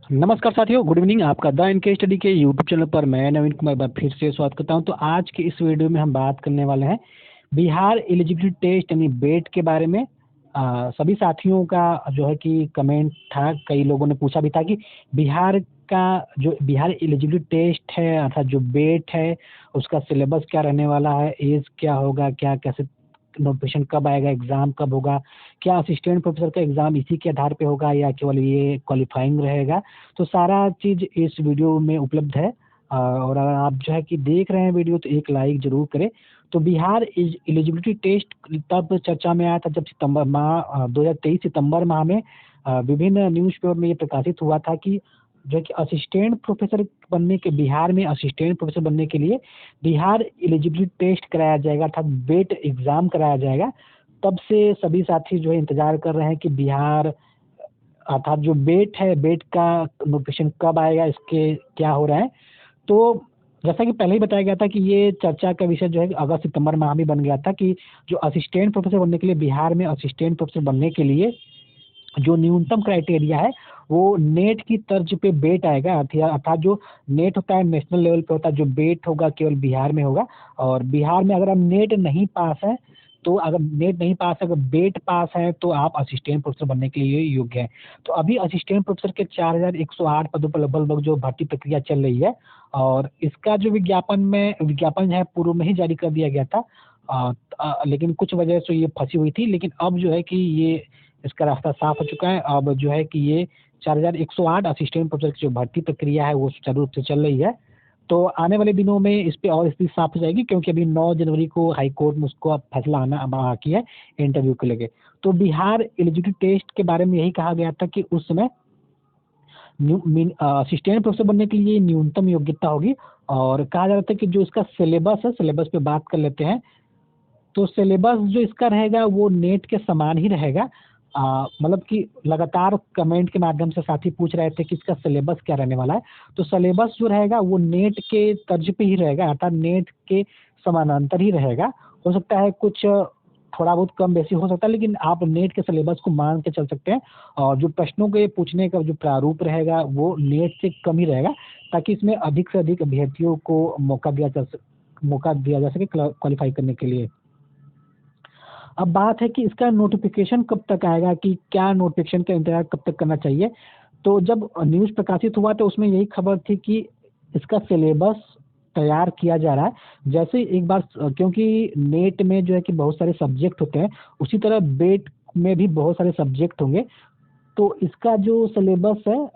नमस्कार साथियों, good evening. आपका द इनके स्टडी के यूट्यूब चैनल पर मैं नवीन कुमार बार फिर से स्वागत करता हूं। तो आज के इस वीडियो में हम बात करने वाले हैं बिहार एलिजिबिलिटी टेस्ट यानी बेट के बारे में। सभी साथियों का जो है कि कमेंट था, कई लोगों ने पूछा भी था कि बिहार का जो बिहार एलिजिबिलिटी टेस्ट है अर्थात जो बेट है उसका सिलेबस क्या रहने वाला है, एज क्या होगा, क्या कैसे नोटिफिकेशन कब आएगा, एग्जाम कब होगा, क्या असिस्टेंट प्रोफेसर का एग्जाम इसी के आधार पे होगा या केवल ये क्वालिफाइंग रहेगा। तो सारा चीज इस वीडियो में उपलब्ध है। और अगर आप जो है कि देख रहे हैं वीडियो तो एक लाइक जरूर करें। तो बिहार एलिजिबिलिटी टेस्ट तब चर्चा में आया था जब सितंबर माह 2023 सितंबर माह में विभिन्न न्यूज़पेपर में ये प्रकाशित हुआ था कि जो है कि असिस्टेंट प्रोफेसर बनने के बिहार में असिस्टेंट प्रोफेसर बनने के लिए बिहार एलिजिबिलिटी टेस्ट कराया जाएगा अर्थात बेट एग्जाम कराया जाएगा। तब से सभी साथी जो है इंतजार कर रहे हैं कि बिहार अर्थात जो बेट है बेट का नोटिफिकेशन कब आएगा, इसके क्या हो रहा है। तो जैसा कि पहले ही बताया गया था कि ये चर्चा का विषय जो है अगस्त सितंबर माह में बन गया था कि जो असिस्टेंट प्रोफेसर बनने के लिए बिहार में असिस्टेंट प्रोफेसर बनने के लिए जो न्यूनतम क्राइटेरिया है वो नेट की तर्ज पे बेट आएगा अर्थात जो नेट होता है नेशनल लेवल पे होता है, जो बेट होगा केवल बिहार में होगा। और बिहार में अगर आप नेट नहीं पास है तो अगर नेट नहीं पास है, अगर बेट पास है तो आप असिस्टेंट प्रोफेसर बनने के लिए योग्य हैं। तो अभी असिस्टेंट प्रोफेसर के 4108 पदों पर लगभग जो भर्ती प्रक्रिया चल रही है और इसका जो विज्ञापन है पूर्व में ही जारी कर दिया गया था। लेकिन कुछ वजह से ये फंसी हुई थी, लेकिन अब जो है कि ये इसका रास्ता साफ हो चुका है। अब जो है कि ये 4108 असिस्टेंट प्रोफेसर की जो भर्ती प्रक्रिया है वो सुचारू रूप से चल रही है। तो आने वाले दिनों में इस पे और स्थिति साफ हो जाएगी क्योंकि अभी 9 जनवरी को हाई कोर्ट में उसको अब फैसला आना बाकी है इंटरव्यू को लेके। तो बिहार एलिजिबिलिटी टेस्ट के बारे में यही कहा गया था कि उस समय असिस्टेंट प्रोफेसर बनने के लिए न्यूनतम योग्यता होगी। और कहा जा रहा था कि जो इसका सिलेबस है, सिलेबस पे बात कर लेते हैं। तो सिलेबस जो इसका रहेगा वो नेट के समान ही रहेगा। मतलब कि लगातार कमेंट के माध्यम से साथी पूछ रहे थे कि इसका सिलेबस क्या रहने वाला है। तो सिलेबस जो रहेगा वो नेट के तर्ज पे ही रहेगा अर्थात नेट के समानांतर ही रहेगा। हो सकता है कुछ थोड़ा बहुत कम बेसी हो सकता है, लेकिन आप नेट के सिलेबस को मान के चल सकते हैं। और जो प्रश्नों के पूछने का जो प्रारूप रहेगा वो नेट से कम ही रहेगा ताकि इसमें अधिक से अधिक अभ्यर्थियों को मौका दिया जा सके क्वालिफाई करने के लिए। अब बात है कि इसका नोटिफिकेशन कब तक आएगा, कि क्या नोटिफिकेशन का इंतजार कब तक करना चाहिए। तो जब न्यूज़ प्रकाशित हुआ तो उसमें यही खबर थी कि इसका सिलेबस तैयार किया जा रहा है। जैसे एक बार क्योंकि नेट में जो है कि बहुत सारे सब्जेक्ट होते हैं, उसी तरह बेट में भी बहुत सारे सब्जेक्ट होंगे। तो इसका जो सिलेबस है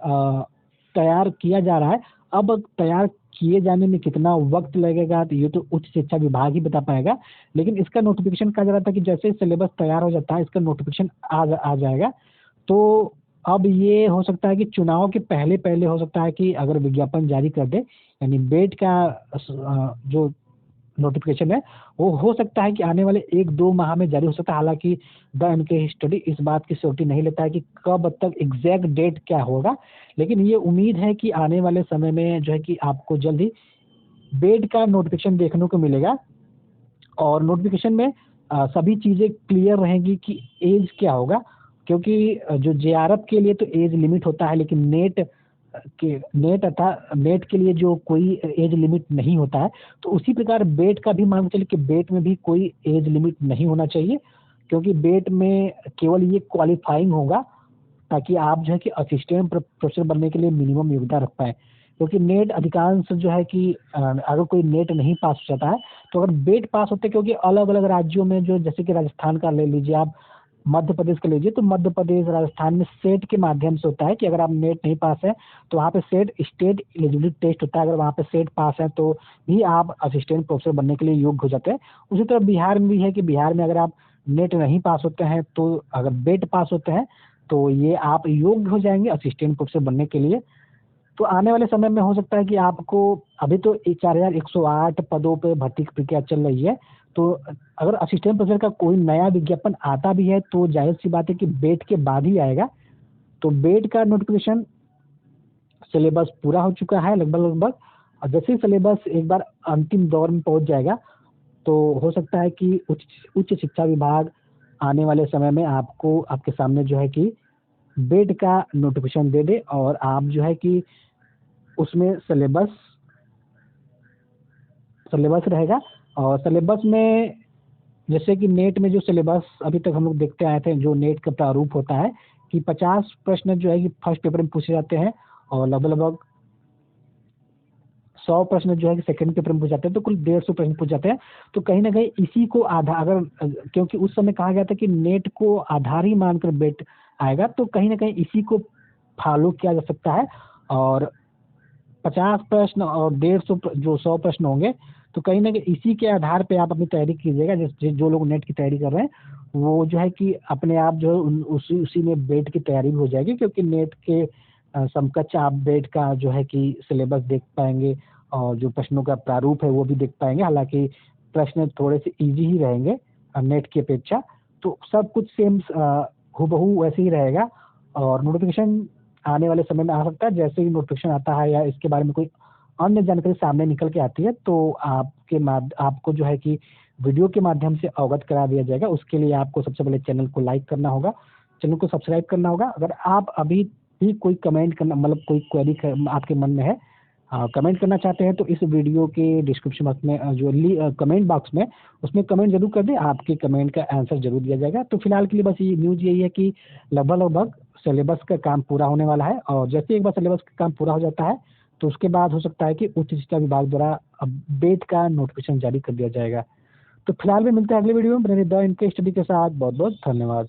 तैयार किया जा रहा है। अब तैयार किए जाने में कितना वक्त लगेगा तो ये तो उच्च शिक्षा विभाग ही बता पाएगा। लेकिन इसका नोटिफिकेशन कहा जा रहा था कि जैसे सिलेबस तैयार हो जाता है इसका नोटिफिकेशन आ जाएगा। तो अब ये हो सकता है कि चुनाव के पहले पहले हो सकता है कि अगर विज्ञापन जारी कर दे यानी बेट का जो नोटिफिकेशन है वो हो सकता है कि आने वाले 1-2 माह में जारी हो सकता है। हालांकि द एनके स्टडी इस बात की श्योरिटी नहीं लेता है कि कब तक एग्जैक्ट डेट क्या होगा, लेकिन ये उम्मीद है कि आने वाले समय में जो है कि आपको जल्द ही बेट का नोटिफिकेशन देखने को मिलेगा। और नोटिफिकेशन में सभी चीज़ें क्लियर रहेंगी कि एज क्या होगा, क्योंकि जो जेआरएफ के लिए तो एज लिमिट होता है, लेकिन नेट के लिए जो कोई एज लिमिट नहीं होता है। तो उसी प्रकार बेट का भी मान के चलिए कि बेट में भी कोई एज लिमिट नहीं होना चाहिए, क्योंकि बेट में केवल ये क्वालिफाइंग होगा ताकि आप जो है कि असिस्टेंट प्रोफेसर बनने के लिए मिनिमम योग्यता रख पाए। क्योंकि नेट अधिकांश जो है कि अगर कोई नेट नहीं पास हो जाता है तो अगर बेट पास होते हैं, क्योंकि अलग अलग राज्यों में जो जैसे कि राजस्थान का ले लीजिए आप, मध्य प्रदेश का लीजिए, तो मध्य प्रदेश राजस्थान में सेट के माध्यम से होता है कि अगर आप नेट नहीं पास है तो वहाँ पे सेट स्टेट एलिजिबिलिटी टेस्ट होता है। अगर वहाँ पे सेट पास है तो भी आप असिस्टेंट प्रोफेसर बनने के लिए योग्य हो जाते हैं। उसी तरह बिहार में भी है कि बिहार में अगर आप नेट नहीं पास होते हैं तो अगर बेट पास होते हैं तो ये आप योग्य हो जाएंगे असिस्टेंट प्रोफेसर बनने के लिए। तो आने वाले समय में हो सकता है कि आपको अभी तो 4108 पदों पे भर्ती की प्रक्रिया चल रही है। तो अगर असिस्टेंट प्रोफेसर का कोई नया विज्ञापन आता भी है तो जाहिर सी बात है कि बेट के बाद ही आएगा। तो बेट का नोटिफिकेशन सिलेबस पूरा हो चुका है लगभग। और जैसे ही सिलेबस एक बार अंतिम दौर में पहुंच जाएगा तो हो सकता है कि उच्च उच्च शिक्षा विभाग आने वाले समय में आपको आपके सामने जो है कि बेट का नोटिफिकेशन दे दे और आप जो है कि उसमें सिलेबस रहेगा। और सिलेबस में जैसे कि नेट में जो सिलेबस अभी तक हम लोग देखते आए थे, जो नेट का प्रारूप होता है कि 50 प्रश्न जो है कि फर्स्ट पेपर में पूछे जाते हैं और लगभग 100 प्रश्न जो है कि सेकंड पेपर में पूछ जाते हैं, तो कुल 150 प्रश्न पूछ जाते हैं। तो कहीं ना कहीं इसी को आधार, अगर क्योंकि उस समय कहा गया था कि नेट को आधार ही मानकर बेट आएगा, तो कहीं ना कहीं इसी को फॉलो किया जा सकता है। और 50 प्रश्न और 150 जो 100 प्रश्न होंगे, तो कहीं ना कहीं इसी के आधार पे आप अपनी तैयारी कीजिएगा। जो लोग नेट की तैयारी कर रहे हैं वो जो है कि अपने आप जो है उसी में बेट की तैयारी भी हो जाएगी, क्योंकि नेट के समकक्ष आप बेट का जो है कि सिलेबस देख पाएंगे और जो प्रश्नों का प्रारूप है वो भी देख पाएंगे। हालांकि प्रश्न थोड़े से इजी ही रहेंगे नेट की अपेक्षा, तो सब कुछ सेम हूबहू वैसे ही रहेगा। और नोटिफिकेशन आने वाले समय में आ सकता है। जैसे ही नोटिफिकेशन आता है या इसके बारे में कोई अन्य जानकारी सामने निकल के आती है, तो आपको जो है कि वीडियो के माध्यम से अवगत करा दिया जाएगा। उसके लिए आपको सबसे पहले चैनल को लाइक करना होगा, चैनल को सब्सक्राइब करना होगा। अगर आप अभी भी कोई कमेंट करना, मतलब कोई क्वेरी आपके मन में है, कमेंट करना चाहते हैं, तो इस वीडियो के डिस्क्रिप्शन बॉक्स में जो कमेंट बॉक्स में उसमें कमेंट जरूर कर दें। आपके कमेंट का आंसर जरूर दिया जाएगा। तो फिलहाल के लिए बस ये न्यूज़ यही है कि लगभग सिलेबस का काम पूरा होने वाला है, और जैसे एक बार सिलेबस का काम पूरा हो जाता है तो उसके बाद हो सकता है कि उच्च शिक्षा विभाग द्वारा बेट का नोटिफिकेशन जारी कर दिया जाएगा। तो फिलहाल भी मिलते हैं अगले वीडियो में द इनके स्टडी के साथ। बहुत बहुत धन्यवाद।